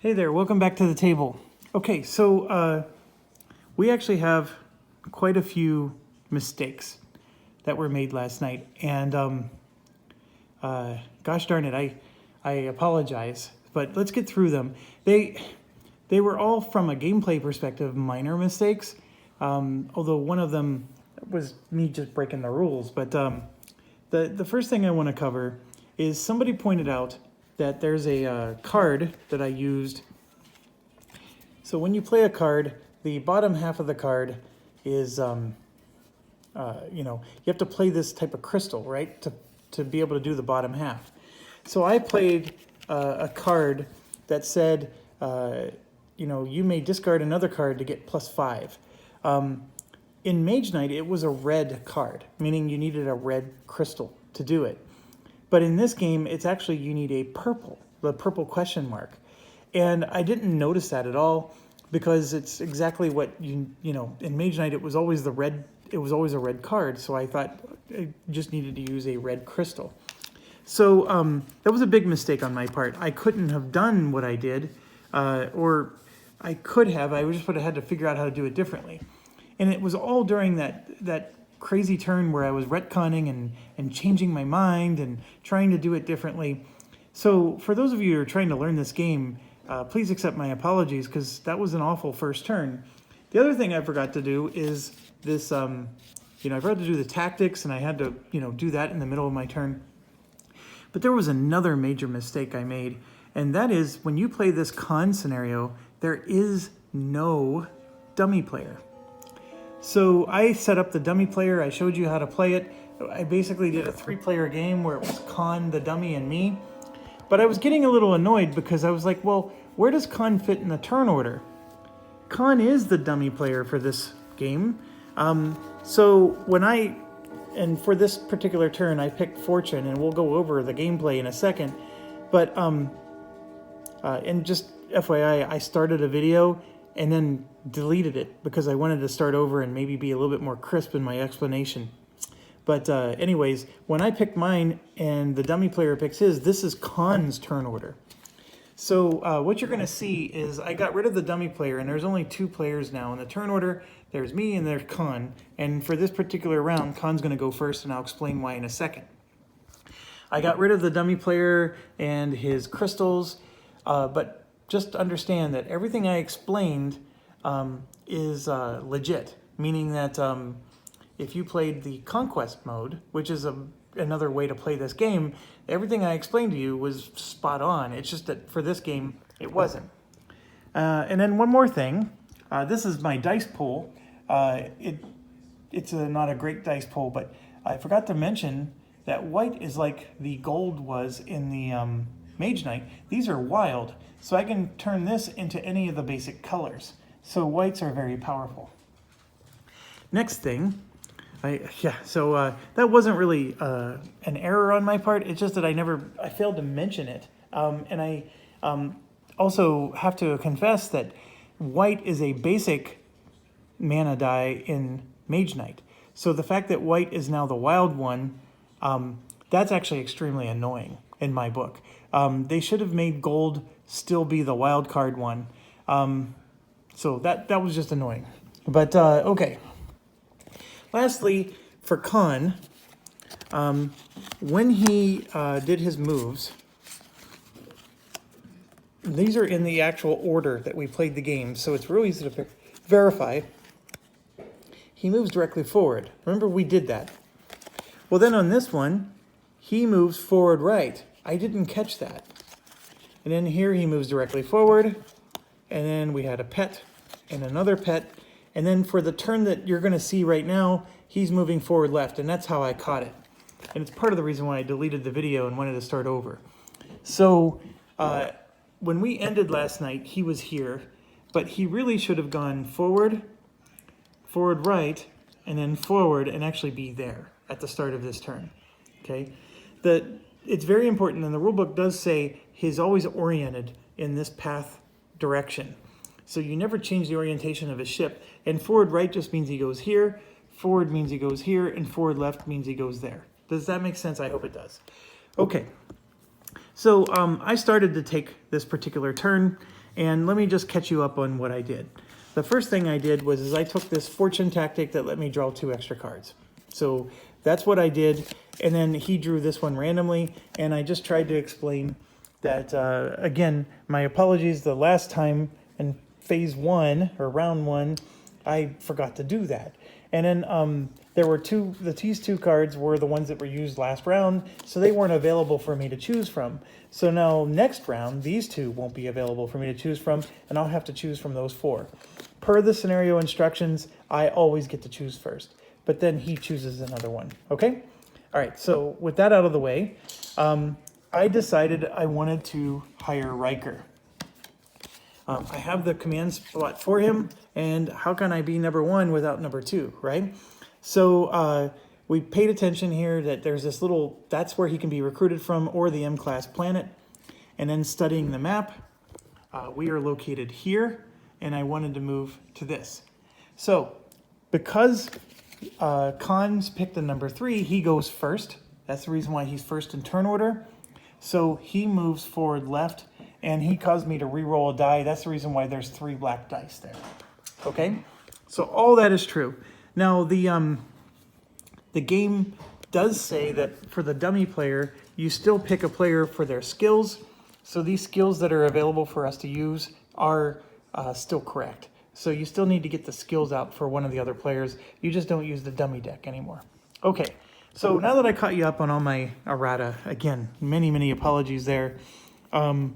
Hey there, welcome back to the table. Okay, so we actually have quite a few mistakes that were made last night, and gosh darn it, I apologize, but let's get through them. They were all from a gameplay perspective, minor mistakes, although one of them was me just breaking the rules. But the first thing I want to cover is somebody pointed out that there's a card that I used. So when you play a card, the bottom half of the card is, you have to play this type of crystal, right, to be able to do the bottom half. So I played a card that said, you may discard another card to get +5. In Mage Knight, it was a red card, meaning you needed a red crystal to do it. But in this game, it's actually you need the purple question mark. And I didn't notice that at all because it's exactly what in Mage Knight it was always a red card, so I thought I just needed to use a red crystal. So that was a big mistake on my part. I couldn't have done what I did, or I could have. I just would have had to figure out how to do it differently. And it was all during that crazy turn where I was retconning and changing my mind and trying to do it differently. So for those of you who are trying to learn this game, please accept my apologies because that was an awful first turn. The other thing I forgot to do is this, I forgot to do the tactics, and I had to, do that in the middle of my turn. But there was another major mistake I made, and that is when you play this con scenario, there is no dummy player. So I set up the dummy player, I showed you how to play it. I basically did a 3-player game where it was Con, the dummy, and me. But I was getting a little annoyed because I was like, well, where does Con fit in the turn order? Con is the dummy player for this game. So for this particular turn, I picked Fortune, and we'll go over the gameplay in a second. But, and just FYI, I started a video and then deleted it because I wanted to start over and maybe be a little bit more crisp in my explanation. But anyways, when I picked mine and the dummy player picks his, this is Con's turn order. So what you're going to see is I got rid of the dummy player, and there's only 2 players now in the turn order. There's me and there's Con. And for this particular round, Con's going to go first, and I'll explain why in a second. I got rid of the dummy player and his crystals, but just understand that everything I explained is legit, meaning that if you played the Conquest mode, which is another way to play this game, everything I explained to you was spot on. It's just that for this game, it wasn't. And then one more thing. This is my dice pool. It's not a great dice pool, but I forgot to mention that white is like the gold was in the Mage Knight. These are wild, so I can turn this into any of the basic colors. So whites are very powerful. Next thing, that wasn't really an error on my part. It's just that I failed to mention it. And I also have to confess that white is a basic mana die in Mage Knight. So the fact that white is now the wild one, that's actually extremely annoying in my book. They should have made gold still be the wild card one. So that was just annoying. But okay. Lastly, for Con, when he did his moves, these are in the actual order that we played the game, so it's real easy to verify. He moves directly forward. Remember, we did that. Well, then on this one, he moves forward right. I didn't catch that. And then here he moves directly forward, and then we had a pet and another pet. And then for the turn that you're going to see right now, he's moving forward left, and that's how I caught it. And it's part of the reason why I deleted the video and wanted to start over. So when we ended last night, he was here, but he really should have gone forward, forward right, and then forward, and actually be there at the start of this turn. Okay? It's very important, and the rulebook does say he's always oriented in this path direction. So you never change the orientation of his ship. And forward right just means he goes here, forward means he goes here, and forward left means he goes there. Does that make sense? I hope it does. Okay. So I started to take this particular turn, And let me just catch you up on what I did. The first thing I did was I took this fortune tactic that let me draw 2 extra cards. So that's what I did. And then he drew this one randomly. And I just tried to explain that, again, my apologies, the last time in phase 1 or round 1, I forgot to do that. And then there were these 2 cards were the ones that were used last round, so they weren't available for me to choose from. So now next round, these 2 won't be available for me to choose from, and I'll have to choose from those 4. Per the scenario instructions, I always get to choose first, but then he chooses another one, okay? All right, so with that out of the way, I decided I wanted to hire Riker. I have the command spot for him, and how can I be number 1 without number 2, right? So we paid attention here that there's this little, that's where he can be recruited from, or the M-class planet. And then studying the map, we are located here, and I wanted to move to this. So because Khan's picked the number 3, he goes first. That's the reason why he's first in turn order. So he moves forward left, and he caused me to re-roll a die. That's the reason why there's 3 black dice there. Okay? So all that is true. Now, the game does say that for the dummy player, you still pick a player for their skills. So these skills that are available for us to use are still correct. So you still need to get the skills out for one of the other players. You just don't use the dummy deck anymore. Okay, so now that I caught you up on all my errata, again, many apologies there. We're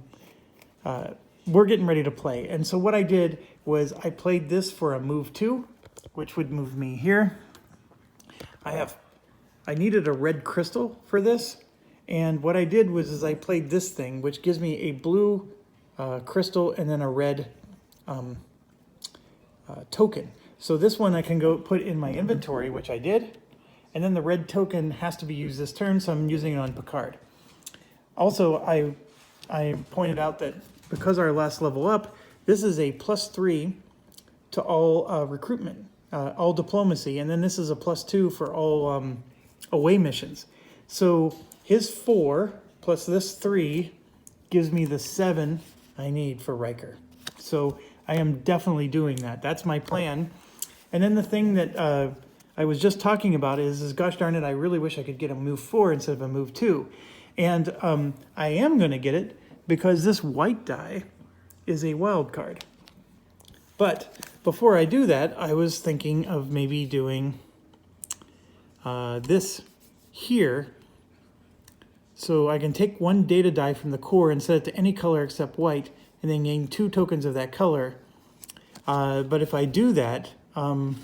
getting ready to play. And so what I did was I played this for a move 2, which would move me here. I needed a red crystal for this. And what I did was I played this thing, which gives me a blue crystal and then a red token. So this one I can go put in my inventory, which I did. And then the red token has to be used this turn, so I'm using it on Picard. Also, I pointed out that because our last level up, this is a +3 to all recruitment, all diplomacy, and then this is a +2 for all away missions. So his 4 plus this 3 gives me the 7 I need for Riker. So I am definitely doing that. That's my plan. And then the thing that I was just talking about is gosh darn it, I really wish I could get a move 4 instead of a move 2. And I am going to get it because this white die is a wild card. But before I do that, I was thinking of maybe doing this here. So I can take 1 data die from the core and set it to any color except white, and then gain 2 tokens of that color. But if I do that, I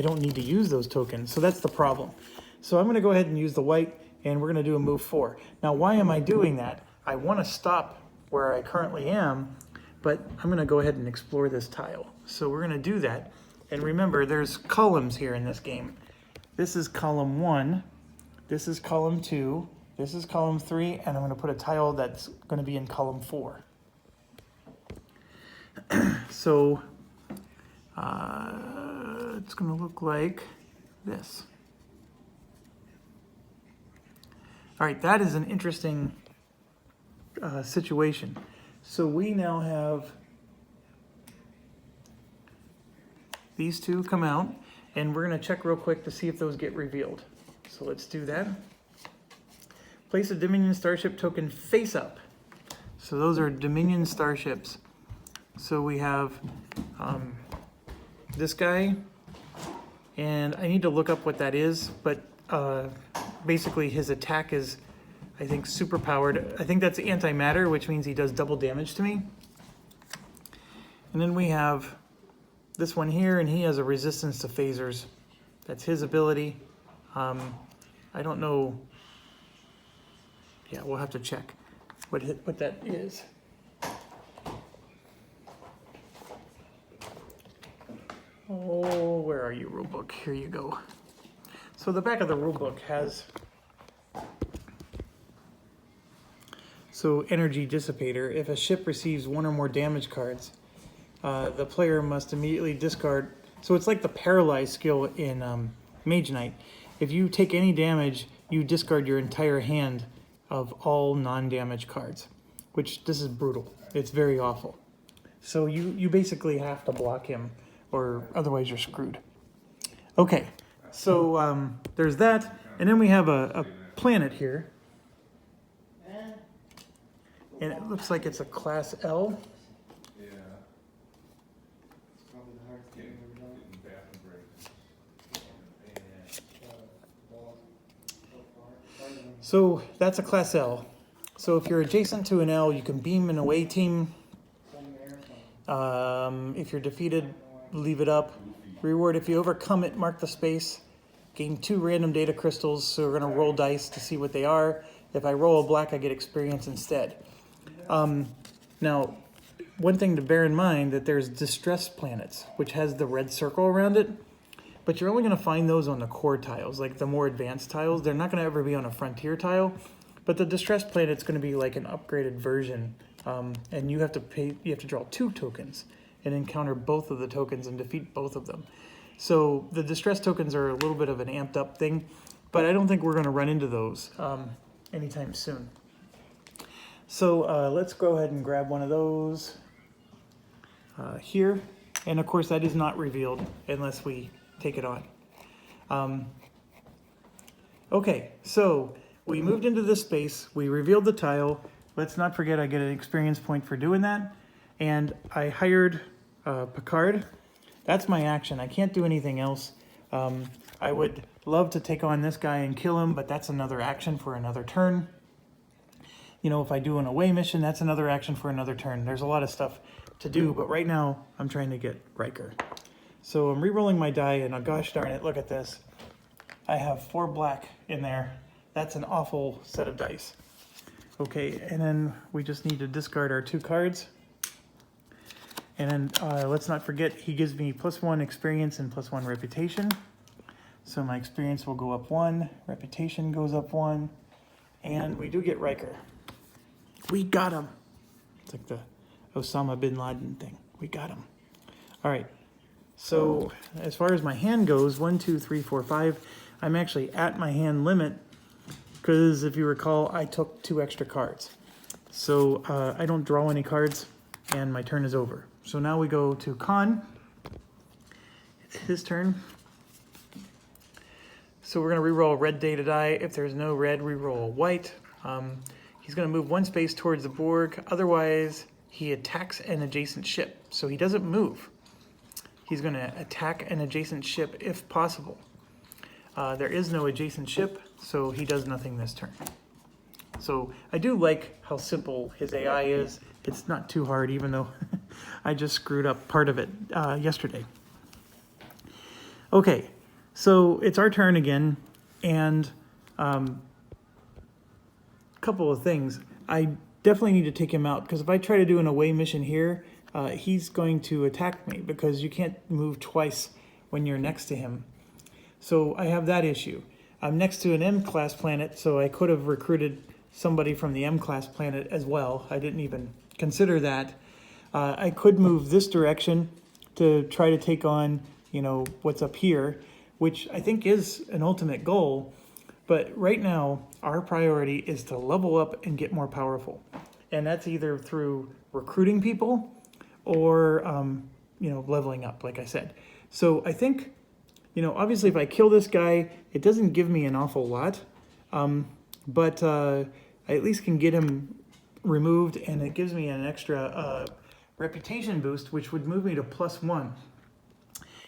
don't need to use those tokens. So that's the problem. So I'm going to go ahead and use the white, and we're going to do a move 4. Now, why am I doing that? I want to stop where I currently am, but I'm going to go ahead and explore this tile. So we're going to do that. And remember, there's columns here in this game. This is column 1, this is column 2, this is column 3, and I'm going to put a tile that's going to be in column 4. So it's going to look like this. All right, that is an interesting situation. So we now have these 2 come out, and we're going to check real quick to see if those get revealed. So let's do that. Place a Dominion Starship token face up. So those are Dominion starships. So we have this guy, and I need to look up what that is, but basically his attack is, I think, super powered. I think that's antimatter, which means he does double damage to me. And then we have this one here, and he has a resistance to phasers. That's his ability. I don't know. Yeah, we'll have to check what that is. Oh, where are you, rulebook? Here you go. So the back of the rulebook has energy dissipator. If a ship receives 1 or more damage cards, the player must immediately discard. So it's like the paralyze skill in Mage Knight. If you take any damage, you discard your entire hand of all non-damage cards. which this is brutal. It's very awful. So you basically have to block him, or otherwise you're screwed. Okay, so there's that, and then we have a planet here, and it looks like it's a class L. So that's a class L. So if you're adjacent to an L, you can beam an away team. If you're defeated, leave it up. Reward, if you overcome it, mark the space. Gain 2 random data crystals, so we're gonna roll dice to see what they are. If I roll a black, I get experience instead. Now, one thing to bear in mind that there's distress planets, which has the red circle around it, but you're only gonna find those on the core tiles, like the more advanced tiles. They're not gonna ever be on a frontier tile, but the distress planet's gonna be like an upgraded version, and you have to draw 2 tokens and encounter both of the tokens and defeat both of them. So the distress tokens are a little bit of an amped up thing, but I don't think we're gonna run into those anytime soon. So let's go ahead and grab one of those here. And of course that is not revealed unless we take it on. Okay, so we moved into this space, we revealed the tile. Let's not forget I get an experience point for doing that. And I hired Picard. That's my action. I can't do anything else. I would love to take on this guy and kill him, but that's another action for another turn. You know, if I do an away mission, that's another action for another turn. There's a lot of stuff to do, but right now I'm trying to get Riker. So I'm re-rolling my die, and gosh darn it, look at this. I have 4 black in there. That's an awful set of dice. Okay, and then we just need to discard our 2 cards. And then let's not forget, he gives me +1 experience and +1 reputation. So my experience will go up 1, reputation goes up 1, and we do get Riker. We got him. It's like the Osama bin Laden thing. We got him. All right. So as far as my hand goes, 1, 2, 3, 4, 5. I'm actually at my hand limit because if you recall, I took 2 extra cards. So I don't draw any cards and my turn is over. So now we go to Khan. It's his turn. So we're gonna reroll red data die. If there's no red, reroll white. He's gonna move 1 space towards the Borg. Otherwise, he attacks an adjacent ship. So he doesn't move. He's gonna attack an adjacent ship if possible. There is no adjacent ship, so he does nothing this turn. So I do like how simple his AI is. It's not too hard, even though I just screwed up part of it yesterday. Okay, so it's our turn again, and a couple of things. I definitely need to take him out, because if I try to do an away mission here, he's going to attack me, because you can't move twice when you're next to him. So I have that issue. I'm next to an M-class planet, so I could have recruited somebody from the M-class planet as well. I didn't even consider that. I could move this direction to try to take on, you know, what's up here, which I think is an ultimate goal. But right now, our priority is to level up and get more powerful. And that's either through recruiting people or, you know, leveling up, like I said. So I think, you know, obviously if I kill this guy, it doesn't give me an awful lot. But I at least can get him removed, and it gives me an extra reputation boost, which would move me to +1.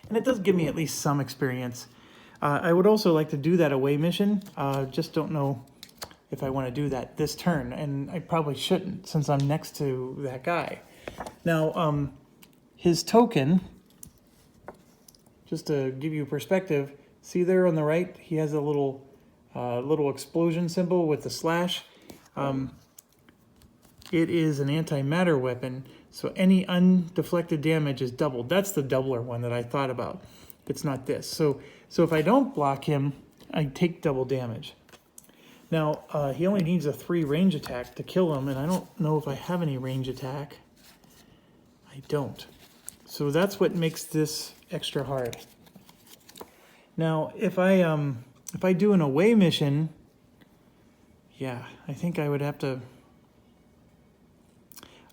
And it does give me at least some experience. I would also like to do that away mission. Just don't know if I want to do that this turn, and I probably shouldn't since I'm next to that guy. Now, his token, just to give you perspective, see there on the right, he has a little explosion symbol with the slash. It is an antimatter weapon, so any undeflected damage is doubled. That's the doubler one that I thought about. It's not this. So if I don't block him, I take double damage. Now, he only needs a 3 range attack to kill him, and I don't know if I have any range attack. I don't. So that's what makes this extra hard. Now, if I do an away mission, yeah, I think I would have to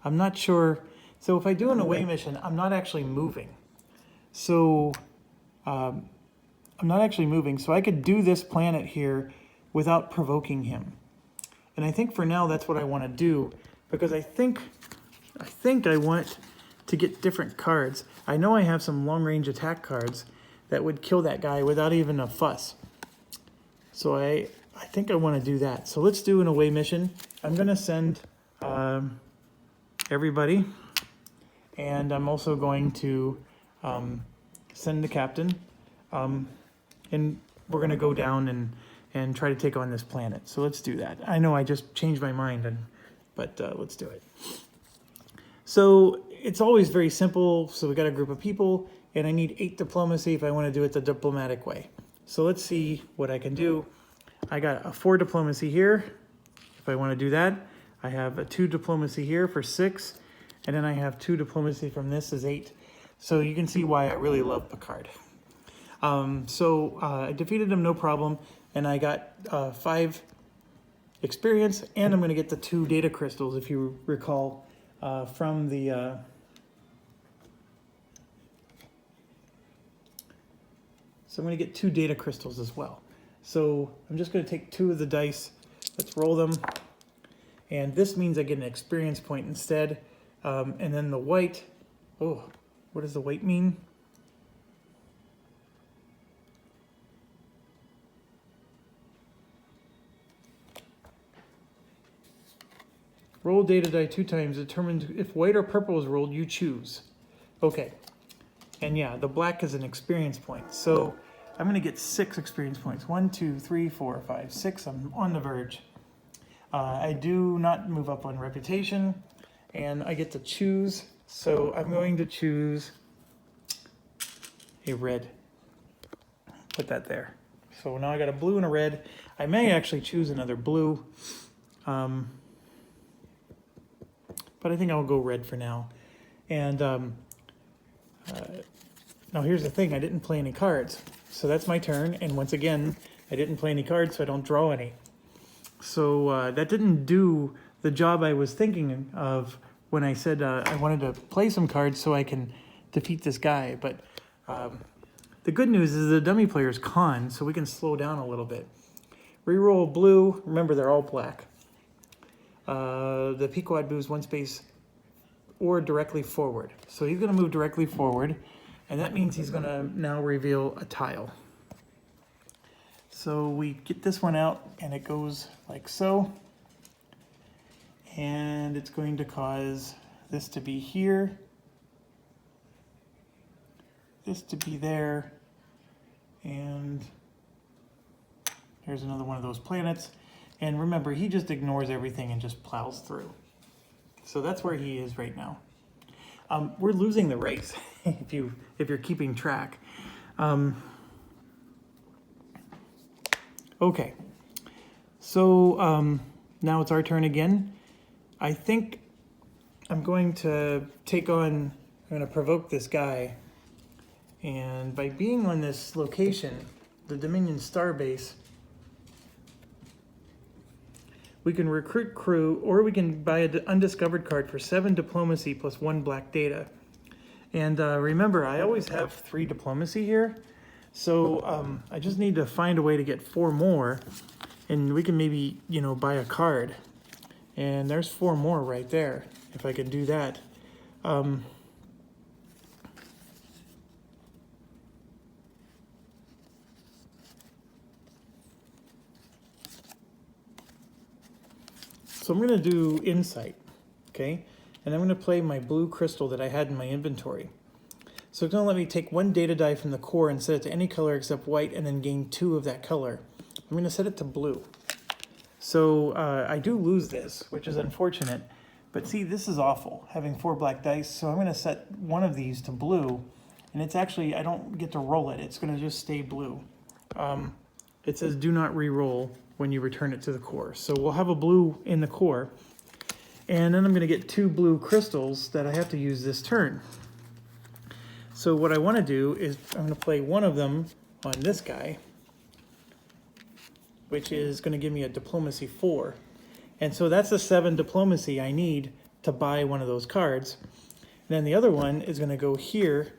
I'm not sure. So if I do an away mission, I'm not actually moving. So I'm not actually moving. So I could do this planet here without provoking him. And I think for now that's what I want to do, because I think I want to get different cards. I know I have some long-range attack cards that would kill that guy without even a fuss. So I think I want to do that. So let's do an away mission. I'm going to send everybody, and I'm also going to send the captain, and we're going to go down and try to take on this planet. So let's do that. I know I just changed my mind, but let's do it. So it's always very simple. So we got a group of people, and I need 8 diplomacy if I want to do it the diplomatic way. So let's see what I can do. I got a 4 diplomacy here if I want to do that. I have a 2 diplomacy here for 6, and then I have 2 diplomacy from this is 8. So you can see why I really love Picard. I defeated him no problem, and I got 5 experience, and I'm going to get the 2 data crystals, if you recall, from the... So I'm going to get 2 data crystals as well. So I'm just going to take 2 of the dice. Let's roll them. And this means I get an experience point instead. And then the white, oh, what does the white mean? Roll data die 2 times, determines if white or purple is rolled, you choose. Okay. And yeah, the black is an experience point. So I'm going to get 6 experience points. 1, 2, 3, 4, 5, 6. I'm on the verge. I do not move up on reputation, and I get to choose. So I'm going to choose a red. Put that there. So now I got a blue and a red. I may actually choose another blue, but I think I'll go red for now. And now here's the thing, I didn't play any cards. So that's my turn, and once again, I didn't play any cards, so I don't draw any. So that didn't do the job I was thinking of when I said I wanted to play some cards so I can defeat this guy. But the good news is the dummy player is con, so we can slow down a little bit. Reroll blue, remember they're all black. The pt4 moves 1 space or directly forward. So he's going to move directly forward. And that means he's going to now reveal a tile. So we get this one out, and it goes like so. And it's going to cause this to be here, this to be there, and here's another one of those planets. And remember, he just ignores everything and just plows through. So that's where he is right now. We're losing the race, if you're keeping track. Okay, so now it's our turn again. I think I'm going to I'm going to provoke this guy. And by being on this location, the Dominion Starbase, we can recruit crew, or we can buy an undiscovered card for 7 diplomacy plus 1 black data. And remember, I always have 3 diplomacy here. So I just need to find a way to get 4 more, and we can maybe, buy a card. And there's 4 more right there, if I can do that. So I'm going to do Insight, okay? And I'm going to play my blue crystal that I had in my inventory. So it's going to let me take 1 data die from the core and set it to any color except white, and then gain 2 of that color. I'm going to set it to blue. So I do lose this, which is unfortunate. But see, this is awful, having 4 black dice. So I'm going to set 1 of these to blue. And it's actually, I don't get to roll it. It's going to just stay blue. It says do not re-roll when you return it to the core. So we'll have a blue in the core. And then I'm going to get 2 blue crystals that I have to use this turn. So what I want to do is I'm going to play 1 of them on this guy, which is going to give me a diplomacy 4. And so that's the 7 diplomacy I need to buy one of those cards. And then the other one is going to go here.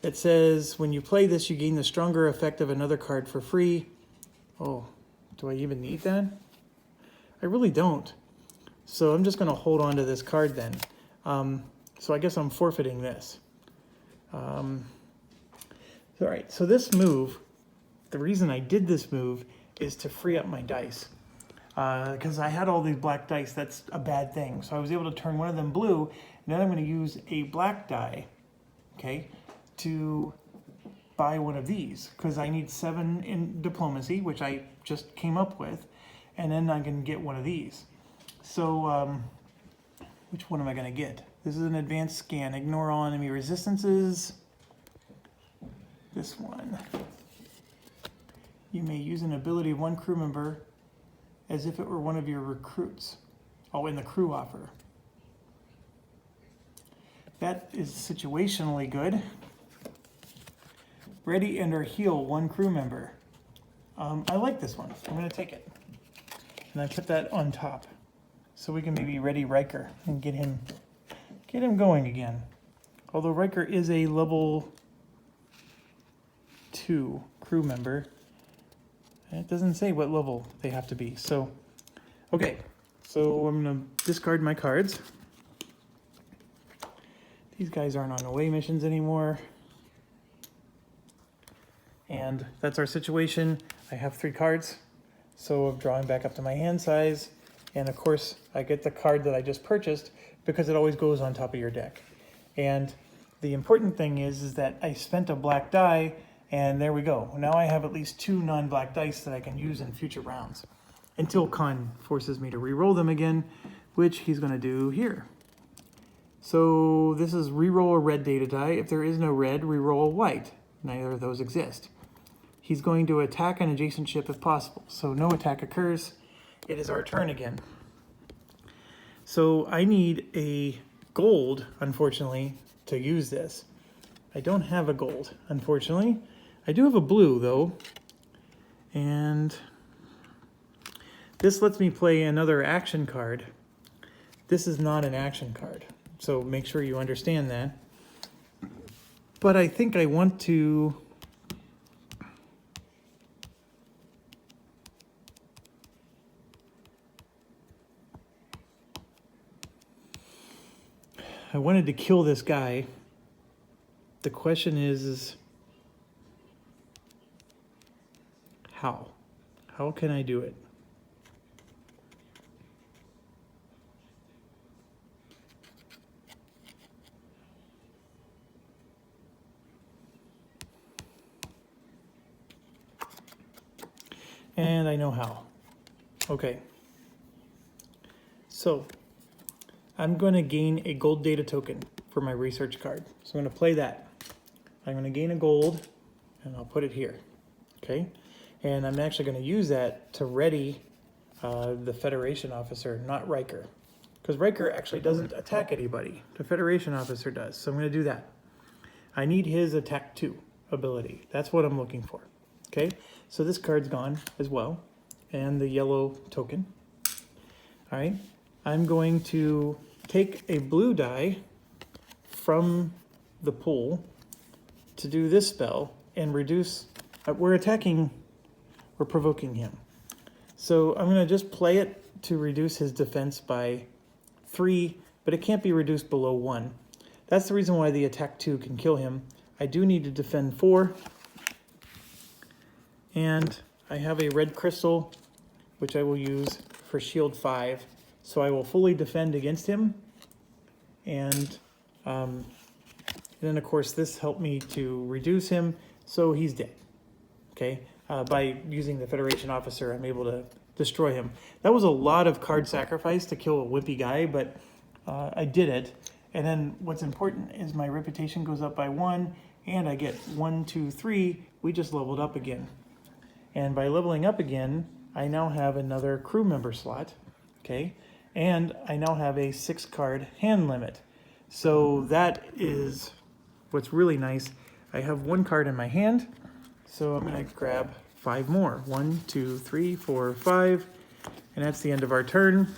It says, when you play this, you gain the stronger effect of another card for free. Oh, do I even need that? I really don't. So I'm just going to hold on to this card then. So I guess I'm forfeiting this. All right, so this move, the reason I did this move is to free up my dice. Because I had all these black dice, that's a bad thing. So I was able to turn one of them blue, and then I'm going to use a black die, okay, to buy one of these. Because I need 7 in diplomacy, which I just came up with, and then I can get one of these. So, which one am I going to get? This is an advanced scan. Ignore all enemy resistances. This one. You may use an ability of one crew member as if it were one of your recruits. Oh, in the crew offer. That is situationally good. Ready and or heal one crew member. I like this one. I'm going to take it. And I put that on top. So we can maybe ready Riker and get him going again. Although Riker is a level 2 crew member. It doesn't say what level they have to be. So, okay. So I'm going to discard my cards. These guys aren't on away missions anymore. And that's our situation. I have 3 cards. So I'm drawing back up to my hand size. And of course, I get the card that I just purchased because it always goes on top of your deck. And the important thing is that I spent a black die, and there we go. Now I have at least 2 non-black dice that I can use in future rounds until Khan forces me to re-roll them again, which he's going to do here. So this is re-roll a red data die. If there is no red, re-roll a white. Neither of those exist. He's going to attack an adjacent ship if possible. So no attack occurs. It is our turn again. So I need a gold, unfortunately, to use this. I don't have a gold, unfortunately. I do have a blue, though. And this lets me play another action card. This is not an action card, so make sure you understand that. But I think I want to... I wanted to kill this guy. The question is how? How can I do it? And I know how. Okay. So I'm going to gain a gold data token for my research card. So I'm going to play that. I'm going to gain a gold, and I'll put it here. Okay? And I'm actually going to use that to ready the Federation officer, not Riker. Because Riker actually doesn't attack anybody. The Federation officer does. So I'm going to do that. I need his attack 2 ability. That's what I'm looking for. Okay? So this card's gone as well. And the yellow token. All right? I'm going to take a blue die from the pool to do this spell and reduce... we're provoking him. So I'm going to just play it to reduce his defense by 3, but it can't be reduced below 1. That's the reason why the attack 2 can kill him. I do need to defend 4. And I have a red crystal, which I will use for shield 5. So I will fully defend against him. And then, of course, this helped me to reduce him, so he's dead. Okay? By using the Federation officer, I'm able to destroy him. That was a lot of card sacrifice to kill a wimpy guy, but I did it. And then what's important is my reputation goes up by 1, and I get 1, 2, 3. We just leveled up again. And by leveling up again, I now have another crew member slot. Okay? And I now have a 6-card hand limit. So that is what's really nice. I have 1 card in my hand, so I'm going to grab 5 more. 1, 2, 3, 4, 5, and that's the end of our turn.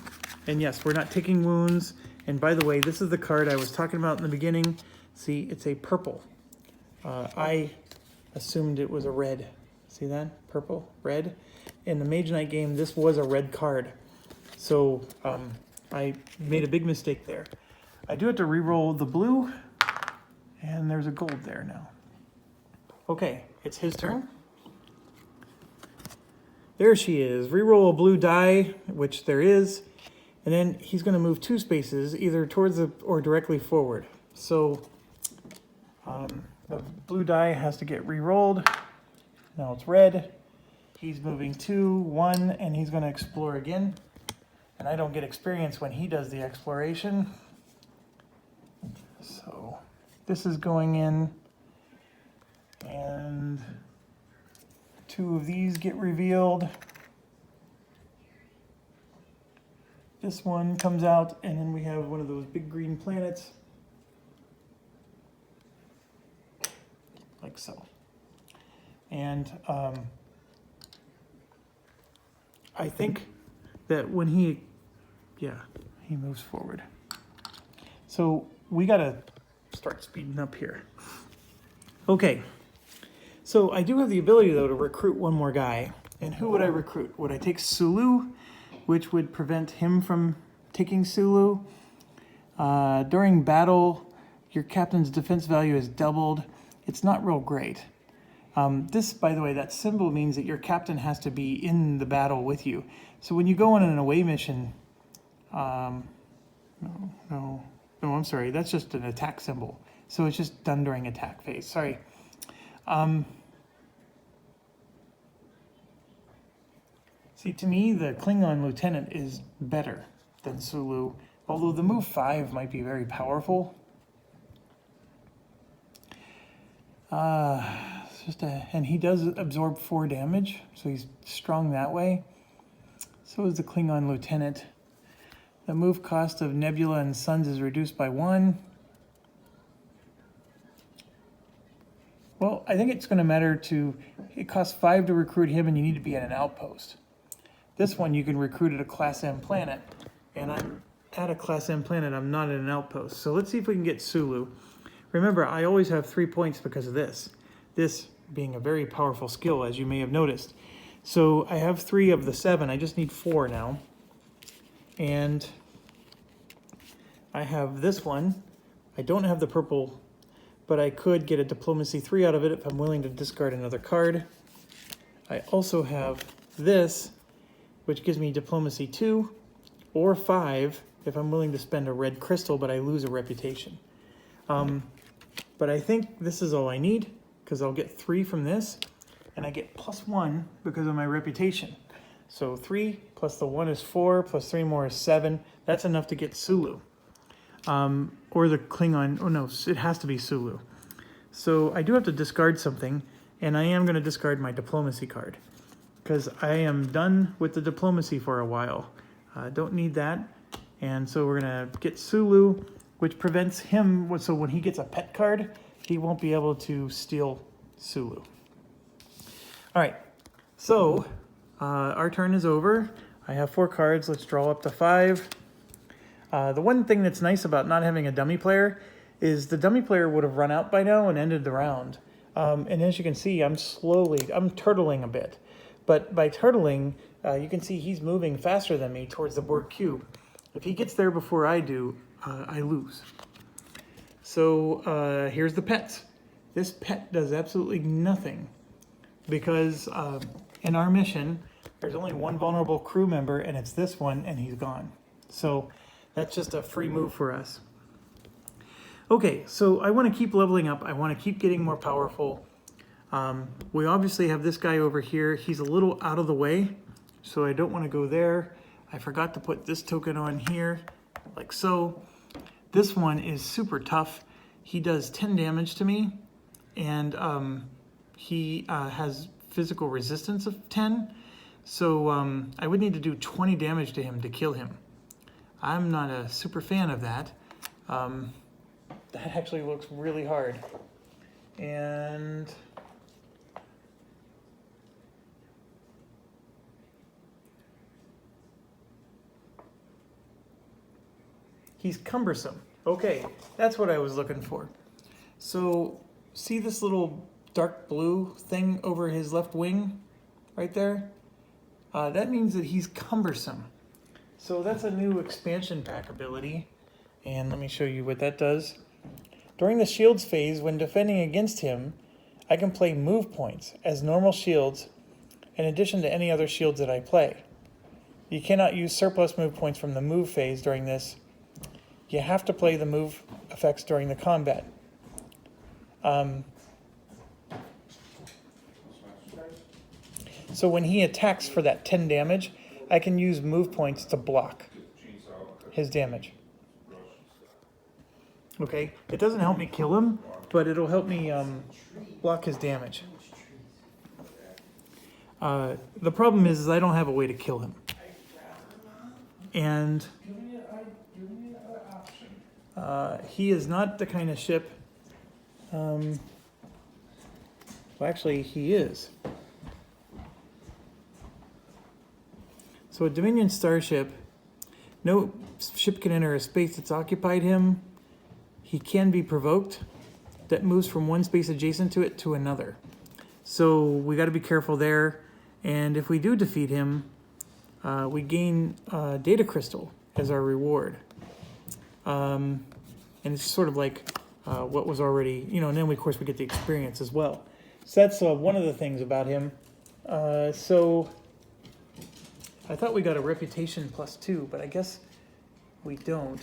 And yes, we're not taking wounds, And by the way, this is the card I was talking about in the beginning. See, it's a purple. I assumed it was a red. See that? Purple, red. In the Mage Knight game, this was a red card. So I made a big mistake there. I do have to re-roll the blue, and there's a gold there now. Okay, it's his turn. There she is. Re-roll a blue die, which there is, and then he's going to move 2 spaces, either towards the or directly forward. So the blue die has to get re-rolled. Now it's red. He's moving 2, 1, and he's going to explore again. And I don't get experience when he does the exploration. So this is going in, and 2 of these get revealed. This one comes out, and then we have one of those big green planets. Like so. And I think that when he moves forward. So we gotta start speeding up here. Okay, so I do have the ability though to recruit one more guy. And who would I recruit? Would I take Sulu, which would prevent him from taking Sulu? During battle, your captain's defense value is doubled. It's not real great. This, by the way, that symbol means that your captain has to be in the battle with you. So when you go on an away mission, no, I'm sorry, that's just an attack symbol. So it's just done during attack phase, sorry. See, to me, the Klingon lieutenant is better than Sulu, although the move 5 might be very powerful. And he does absorb 4 damage, so he's strong that way. So is the Klingon lieutenant. The move cost of Nebula and Suns is reduced by 1. Well, I think it's going to matter it costs 5 to recruit him, and you need to be at an outpost. This one you can recruit at a Class M planet, and I'm at a Class M planet, I'm not at an outpost. So let's see if we can get Sulu. Remember, I always have 3 points because of this. This being a very powerful skill, as you may have noticed. So I have 3 of the 7, I just need 4 now. And I have this one. I don't have the purple, but I could get a Diplomacy 3 out of it if I'm willing to discard another card. I also have this, which gives me Diplomacy 2 or 5 if I'm willing to spend a red crystal, but I lose a reputation. But I think this is all I need, because I'll get 3 from this, and I get +1 because of my reputation. So 3 plus the 1 is 4, plus 3 more is 7. That's enough to get Sulu. Or the Klingon, oh no, it has to be Sulu. So I do have to discard something, and I am going to discard my Diplomacy card, because I am done with the Diplomacy for a while. Don't need that. And so we're going to get Sulu, which prevents him, so when he gets a pet card, he won't be able to steal Sulu. All right, so our turn is over. I have 4 cards. Let's draw up to 5. The one thing that's nice about not having a dummy player is the dummy player would have run out by now and ended the round. And as you can see, I'm turtling a bit. But by turtling, you can see he's moving faster than me towards the board cube. If he gets there before I do, I lose. So here's the pets. This pet does absolutely nothing because in our mission, there's only 1 vulnerable crew member, and it's this one, and he's gone. So that's just a free move for us. Okay, so I want to keep leveling up. I want to keep getting more powerful. We obviously have this guy over here. He's a little out of the way, so I don't want to go there. I forgot to put this token on here, like so. This one is super tough. He does 10 damage to me, and he has physical resistance of 10. So I would need to do 20 damage to him to kill him. I'm not a super fan of that. That actually looks really hard. And He's cumbersome. Okay, that's what I was looking for. So, see this little dark blue thing over his left wing right there? That means that he's cumbersome. So that's a new expansion pack ability. And let me show you what that does. During the shields phase, when defending against him, I can play move points as normal shields in addition to any other shields that I play. You cannot use surplus move points from the move phase during this. You have to play the move effects during the combat. So when he attacks for that 10 damage, I can use move points to block his damage. Okay, it doesn't help me kill him, but it'll help me block his damage. The problem is I don't have a way to kill him. And he is not the kind of ship... well, actually, he is. So a Dominion starship, no ship can enter a space that's occupied him. He can be provoked. That moves from one space adjacent to it to another. So we got to be careful there. And if we do defeat him, we gain data crystal as our reward. And it's sort of like what was already, and then of course we get the experience as well. So that's one of the things about him. So I thought we got a reputation +2, but I guess we don't.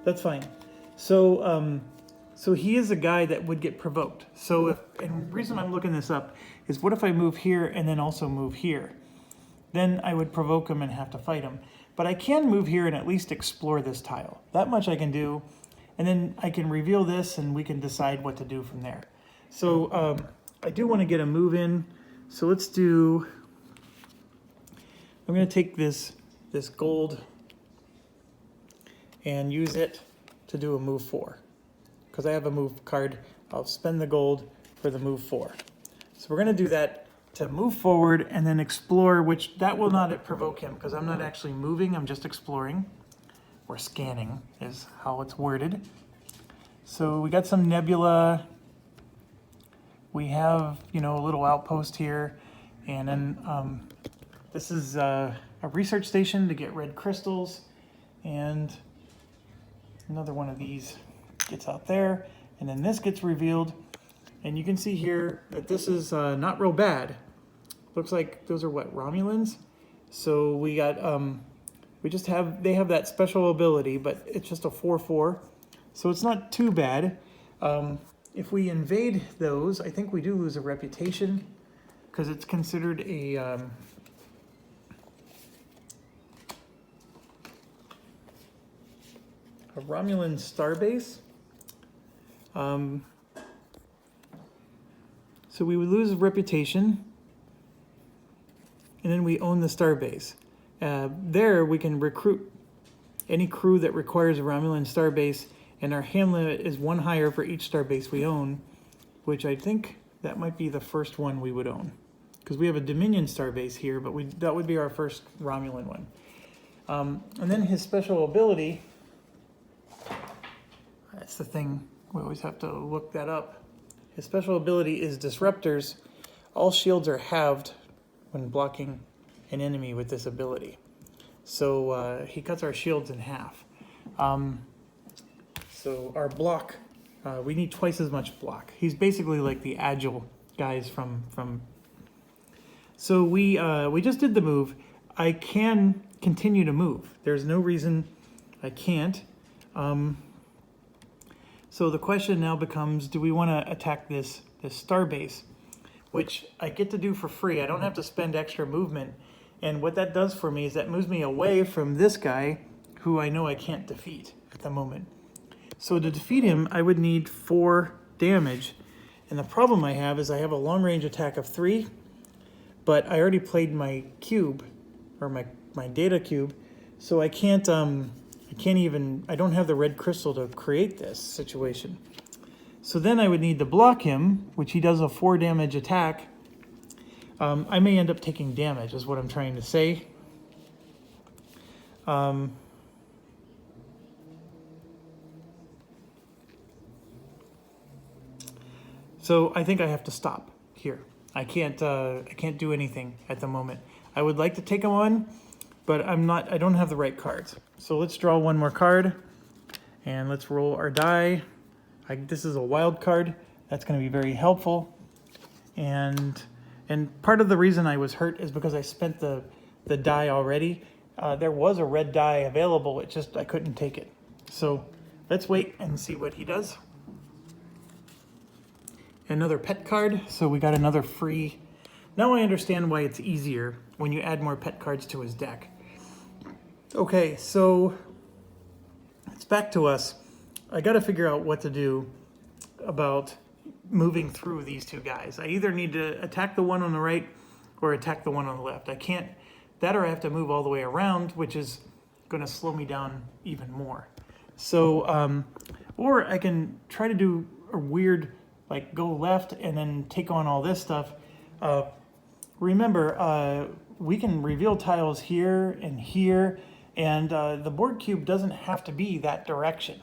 That's fine. So, so he is a guy that would get provoked. So and the reason I'm looking this up is what if I move here and then also move here? Then I would provoke him and have to fight him. But I can move here and at least explore this tile. That much I can do. And then I can reveal this and we can decide what to do from there. So I do want to get a move in. So let's do, I'm going to take this gold and use it to do a move 4. Because I have a move card, I'll spend the gold for the move 4. So we're going to do that to move forward and then explore, which that will not provoke him because I'm not actually moving, I'm just exploring. Or scanning is how it's worded. So we got some nebula. We have, a little outpost here. And then this is a research station to get red crystals. And another one of these gets out there. And then this gets revealed. And you can see here that this is not real bad. Looks like those are what, Romulans? So we got... they have that special ability, but it's just a 4/4, so it's not too bad. If we invade those, I think we do lose a reputation, because it's considered a Romulan starbase. So we would lose a reputation, and then we own the starbase. There we can recruit any crew that requires a Romulan starbase, and our hand limit is 1 higher for each starbase we own, which I think that might be the first one we would own. Because we have a Dominion starbase here, but that would be our first Romulan one. And then his special ability, that's the thing, we always have to look that up. His special ability is Disruptors. All shields are halved when blocking an enemy with this ability. So he cuts our shields in half. So our block, we need twice as much block. He's basically like the agile guys from. So we just did the move. I can continue to move. There's no reason I can't. So the question now becomes, do we want to attack this starbase, which I get to do for free. I don't have to spend extra movement. And what that does for me is that moves me away from this guy who I know I can't defeat at the moment. So to defeat him, I would need 4 damage. And the problem I have is I have a long range attack of 3, but I already played my cube, or my data cube, so I don't have the red crystal to create this situation. So then I would need to block him, which he does a 4 damage attack, I may end up taking damage, is what I'm trying to say. So I think I have to stop here. I can't do anything at the moment. I would like to take him on, but I don't have the right cards. So let's draw one more card, and let's roll our die. This is a wild card. That's going to be very helpful. And part of the reason I was hurt is because I spent the die already. There was a red die available, it just, I couldn't take it. So let's wait and see what he does. Another pet card, so we got another free. Now I understand why it's easier when you add more pet cards to his deck. Okay, so it's back to us. I got to figure out what to do about moving through these two guys. I either need to attack the one on the right or attack the one on the left. I can't, that or I have to move all the way around, which is going to slow me down even more. So, or I can try to do a weird, like go left and then take on all this stuff. Remember, we can reveal tiles here and here, and the board cube doesn't have to be that direction.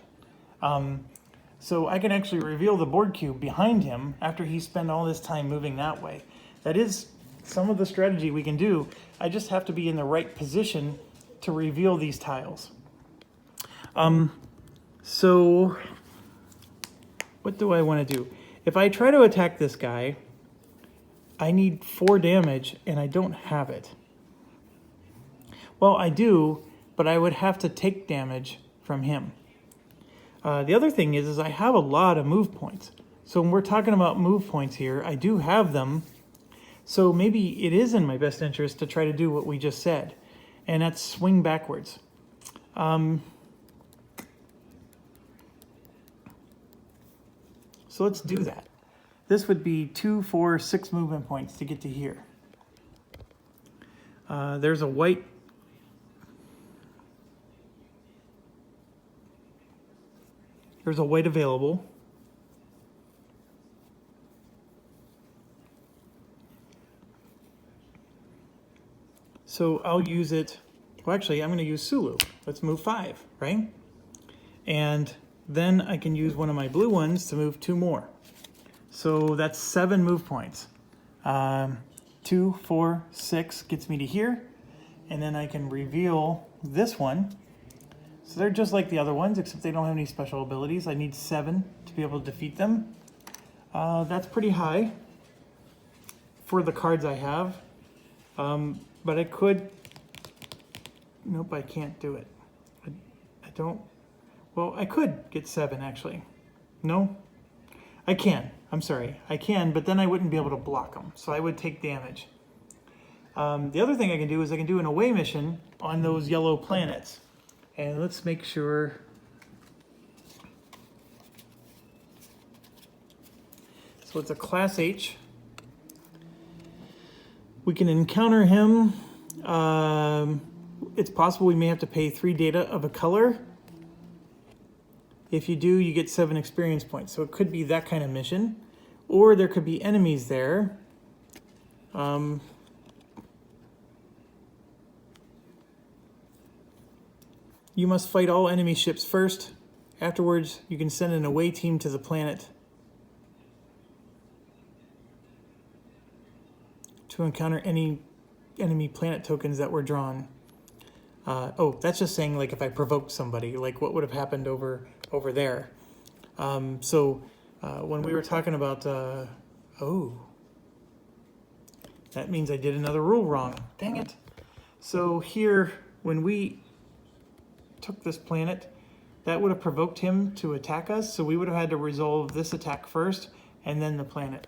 So I can actually reveal the board cube behind him after he spent all this time moving that way. That is some of the strategy we can do. I just have to be in the right position to reveal these tiles. So what do I want to do? If I try to attack this guy, I need 4 damage, and I don't have it. Well, I do, but I would have to take damage from him. The other thing is I have a lot of move points. So when we're talking about move points here, I do have them. So maybe it is in my best interest to try to do what we just said, and that's swing backwards. So let's do that. This would be 2, 4, 6 movement points to get to here. There's a white. There's a white available. So I'll use it. Well, actually, I'm going to use Sulu. Let's move 5, right? And then I can use one of my blue ones to move 2 more. So that's 7 move points. 2, 4, 6 gets me to here. And then I can reveal this one. So they're just like the other ones, except they don't have any special abilities. I need 7 to be able to defeat them. That's pretty high for the cards I have. But I could... Nope, I can't do it. I don't... Well, I could get 7, actually. No? I can. I'm sorry. I can, but then I wouldn't be able to block them. So I would take damage. The other thing I can do is I can do an away mission on those yellow planets. And let's make sure... So it's a Class H. We can encounter him. It's possible we may have to pay 3 data of a color. If you do, you get 7 experience points. So it could be that kind of mission. Or there could be enemies there. You must fight all enemy ships first. Afterwards, you can send an away team to the planet to encounter any enemy planet tokens that were drawn. Oh, that's just saying like if I provoked somebody, like what would have happened over there. When we were talking about, oh, that means I did another rule wrong. Dang it. So here, when we took this planet, that would have provoked him to attack us. So we would have had to resolve this attack first and then the planet.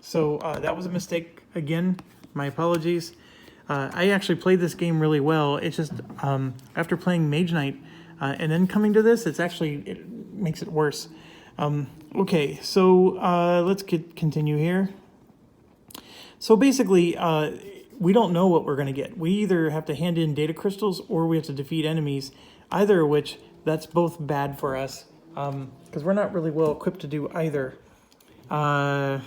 So that was a mistake again. My apologies. I actually played this game really well. It's just after playing Mage Knight and then coming to this, it makes it worse. Okay, so let's continue here. So basically, we don't know what we're going to get. We either have to hand in data crystals or we have to defeat enemies, either of which that's both bad for us because we're not really well equipped to do either. So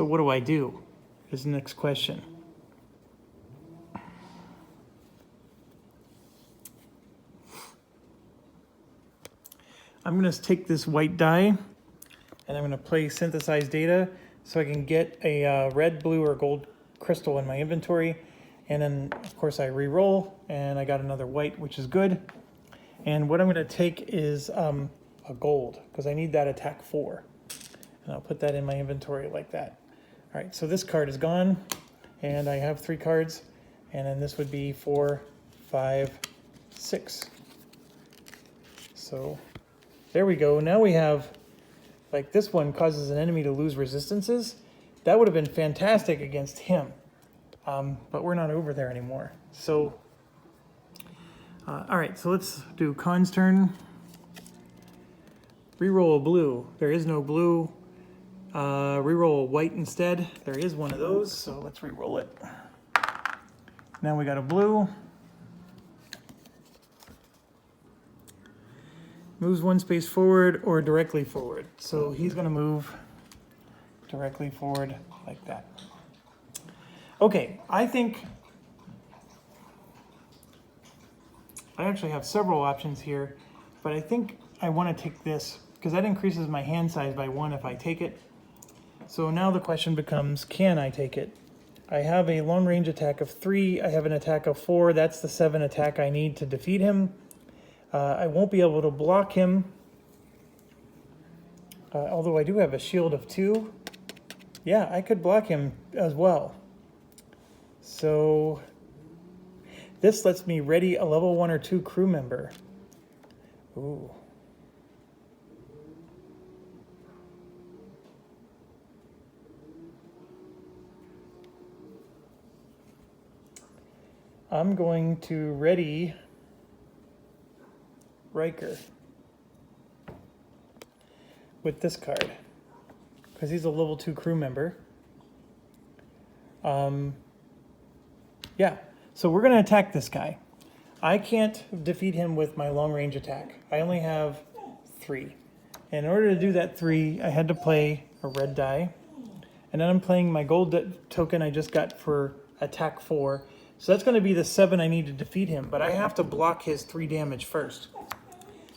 what do I do? is the next question. I'm going to take this white die and I'm going to play synthesize data so I can get a red, blue, or gold crystal in my inventory. And then, of course, I re-roll and I got another white, which is good. And what I'm going to take is a gold because I need that attack 4. And I'll put that in my inventory like that. All right, so this card is gone and I have 3 cards. And then this would be 4, 5, 6. So there we go. Now we have, like, this one causes an enemy to lose resistances. That would have been fantastic against him. But we're not over there anymore. So, all right, so let's do Khan's turn. Reroll a blue. There is no blue. Reroll a white instead. There is one of those, so let's reroll it. Now we got a blue. Moves 1 space forward or directly forward. So he's going to move directly forward like that. Okay, I think I actually have several options here, but I think I want to take this because that increases my hand size by 1 if I take it. So now the question becomes, can I take it? I have a long range attack of 3. I have an attack of 4. That's the 7 attack I need to defeat him. I won't be able to block him, although I do have a shield of 2. Yeah, I could block him as well. So this lets me ready a level 1 or 2 crew member. Ooh. I'm going to ready Riker with this card because he's a level 2 crew member. Yeah, so we're going to attack this guy. I can't defeat him with my long range attack. I only have 3. And in order to do that 3, I had to play a red die. And then I'm playing my gold token I just got for attack 4. So that's going to be the 7 I need to defeat him, but I have to block his 3 damage first.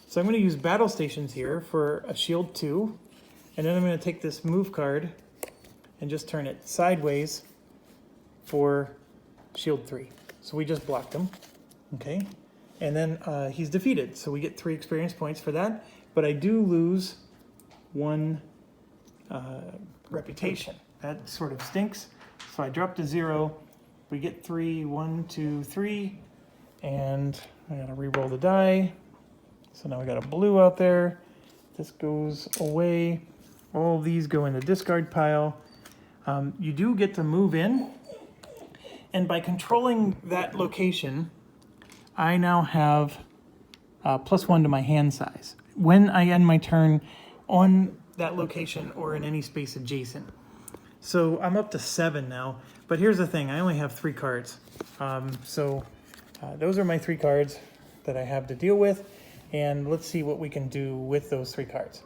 So I'm going to use battle stations here for a shield 2, and then I'm going to take this move card and just turn it sideways for shield 3. So we just blocked him, okay? And then he's defeated, so we get 3 experience points for that, but I do lose 1 reputation. That sort of stinks. So I drop to 0. We get 3, 1, 2, 3, and I gotta re-roll the die. So now we got a blue out there. This goes away. All these go in the discard pile. You do get to move in, and by controlling that location, I now have +1 to my hand size when I end my turn on that location or in any space adjacent. So I'm up to 7 now, but here's the thing, I only have 3 cards. Those are my 3 cards that I have to deal with, and let's see what we can do with those 3 cards.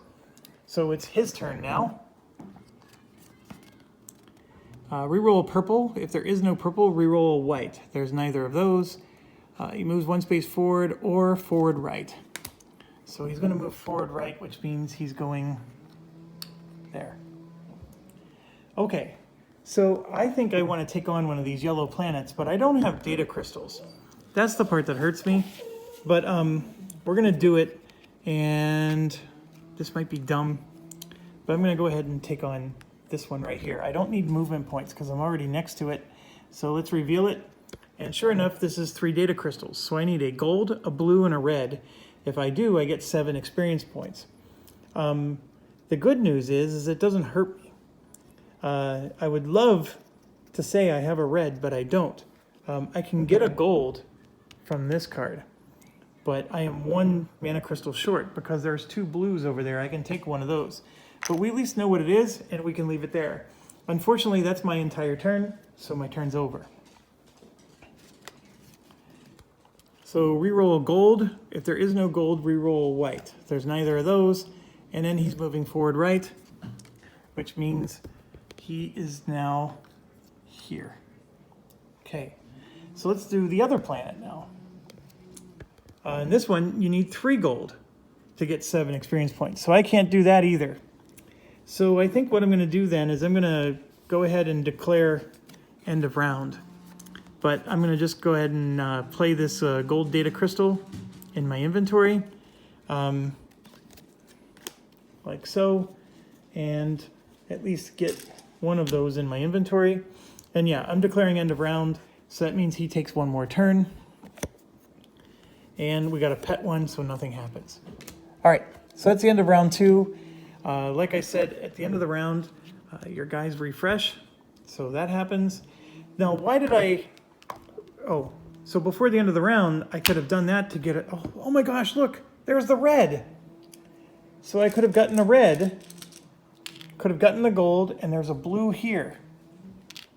So it's his turn now. Reroll a purple. If there is no purple, reroll a white. There's neither of those. He moves 1 space forward or forward right. So he's going to move forward right, which means he's going there. Okay, so I think I want to take on one of these yellow planets, but I don't have data crystals. That's the part that hurts me, but we're going to do it, and this might be dumb, but I'm going to go ahead and take on this one right here. I don't need movement points because I'm already next to it, so let's reveal it. And sure enough, this is 3 data crystals, so I need a gold, a blue, and a red. If I do, I get 7 experience points. The good news is it doesn't hurt me. I would love to say I have a red, but I don't. I can get a gold from this card, but I am 1 mana crystal short because there's 2 blues over there. I can take one of those, but we at least know what it is and we can leave it there. Unfortunately, that's my entire turn, so my turn's over. So reroll a gold. If there is no gold, reroll a white. There's neither of those, and then he's moving forward right, which means he is now here. Okay, so let's do the other planet now. In this one, you need 3 gold to get 7 experience points. So I can't do that either. So I think what I'm going to do then is I'm going to go ahead and declare end of round. But I'm going to just go ahead and play this gold data crystal in my inventory. Like so. And at least get one of those in my inventory. And yeah, I'm declaring end of round. So that means he takes 1 more turn. And we got a pet 1, so nothing happens. All right, so that's the end of round 2. Like I said, at the end of the round, your guys refresh. So that happens. Now, why did I... Oh, so before the end of the round, I could have done that to get it. Oh my gosh, look, there's the red. So I could have gotten a red, could have gotten the gold, and there's a blue here.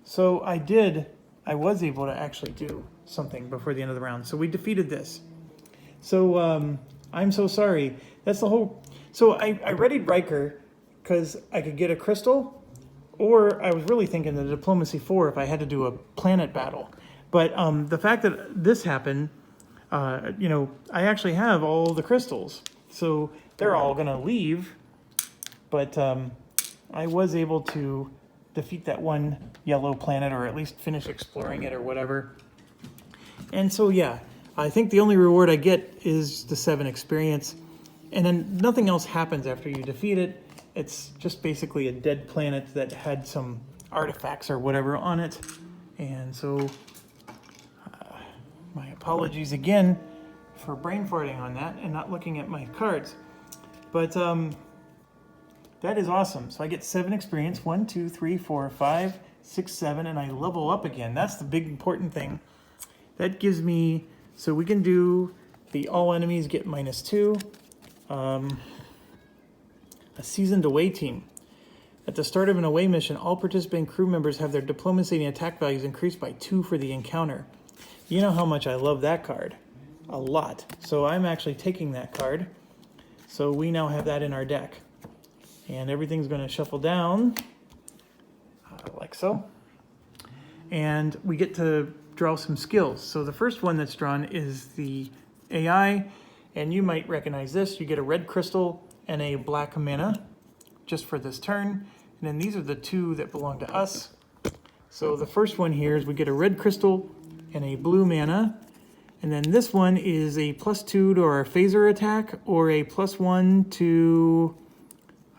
So I was able to actually do something before the end of the round. So we defeated this. So I'm so sorry. That's the whole... So I readied Riker because I could get a crystal, or I was really thinking the Diplomacy 4 if I had to do a planet battle. But the fact that this happened, you know, I actually have all the crystals. So they're all going to leave. But I was able to defeat that one yellow planet, or at least finish exploring it or whatever. And so, yeah, I think the only reward I get is the 7 experience. And then nothing else happens after you defeat it. It's just basically a dead planet that had some artifacts or whatever on it. And so, my apologies again for brain farting on that and not looking at my cards. But that is awesome. So I get 7 experience, 1, 2, 3, 4, 5, 6, 7, and I level up again. That's the big important thing. That gives me, so we can do the all enemies get -2. A seasoned away team. At the start of an away mission, all participating crew members have their diplomacy and attack values increased by 2 for the encounter. You know how much I love that card. A lot. So I'm actually taking that card. So we now have that in our deck. And everything's going to shuffle down, like so. And we get to draw some skills. So the first one that's drawn is the AI. And you might recognize this. You get a red crystal and a black mana just for this turn. And then these are the 2 that belong to us. So the first one here is we get a red crystal and a blue mana. And then this one is a +2 to our phaser attack, or a +1 to,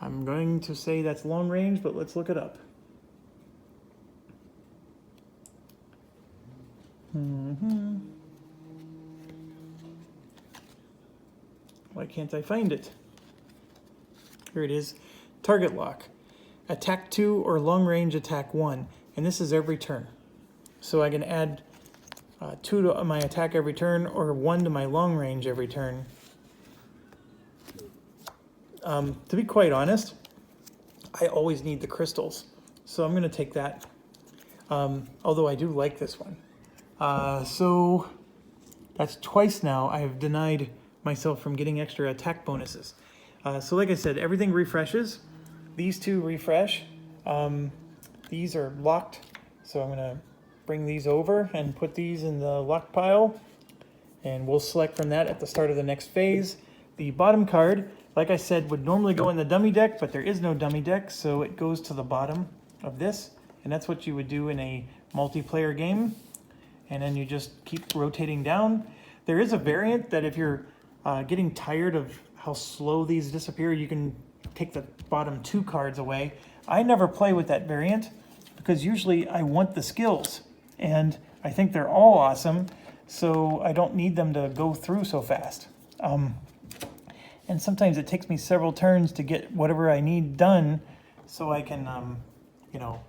I'm going to say that's long range, but let's look it up. Why can't I find it? Here it is. Target lock. Attack 2 or long range attack 1. And this is every turn. So I can add 2 to my attack every turn, or 1 to my long range every turn. To be quite honest, I always need the crystals. So I'm going to take that. Although I do like this one. So that's twice now I have denied myself from getting extra attack bonuses. So like I said, everything refreshes. These 2 refresh. These are locked. So I'm going to bring these over and put these in the locked pile. And we'll select from that at the start of the next phase. The bottom card, like I said, would normally go in the dummy deck, but there is no dummy deck, so it goes to the bottom of this. And that's what you would do in a multiplayer game. And then you just keep rotating down. There is a variant that if you're getting tired of how slow these disappear, you can take the bottom 2 cards away. I never play with that variant because usually I want the skills. And I think they're all awesome, so I don't need them to go through so fast. And sometimes it takes me several turns to get whatever I need done so I can, you know,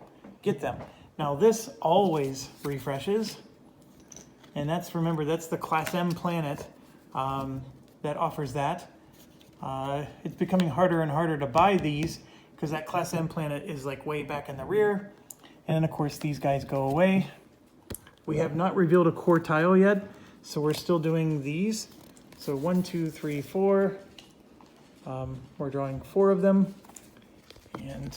get them. Now this always refreshes, and that's, remember, that's the Class M planet that offers that. It's becoming harder and harder to buy these because that Class M planet is like way back in the rear. And then of course these guys go away. We have not revealed a core tile yet, so we're still doing these. So 1, 2, 3, 4. We're drawing 4 of them. And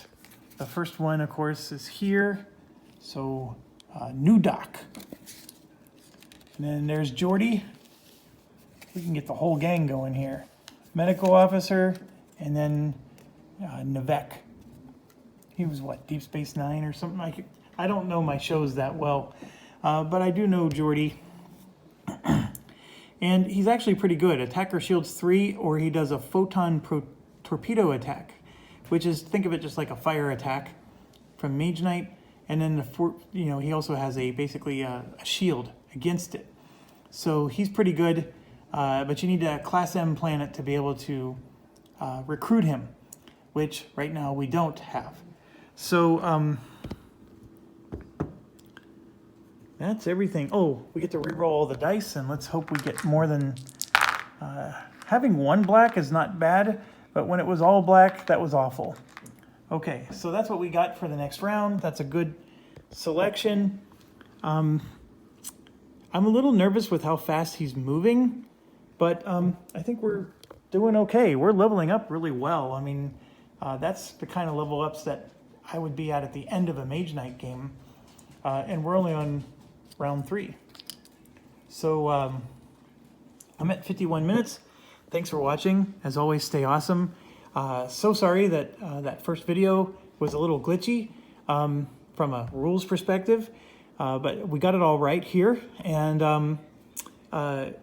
the first one, of course, is here. So New Doc. And then there's Jordy. We can get the whole gang going here. Medical officer, and then Nivek. He was what, Deep Space Nine or something like it? I don't know my shows that well, but I do know Jordy. And he's actually pretty good. Attacker shields 3, or he does a photon torpedo attack, which is, think of it just like a fire attack from Mage Knight. And then he also has basically a shield against it. So he's pretty good, but you need a Class M planet to be able to recruit him, which right now we don't have. So that's everything. Oh, we get to reroll all the dice, and let's hope we get more than... having one black is not bad, but when it was all black, that was awful. Okay, so that's what we got for the next round. That's a good selection. I'm a little nervous with how fast he's moving, but I think we're doing okay. We're leveling up really well. I mean, that's the kind of level ups that I would be at the end of a Mage Knight game, and we're only on round 3. So I'm at 51 minutes. Thanks for watching. As always, stay awesome. So sorry that that first video was a little glitchy from a rules perspective, but we got it all right here. And and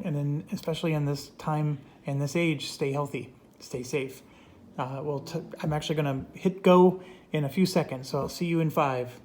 then especially in this time and this age, stay healthy, stay safe. I'm actually going to hit go in a few seconds, so I'll see you in 5.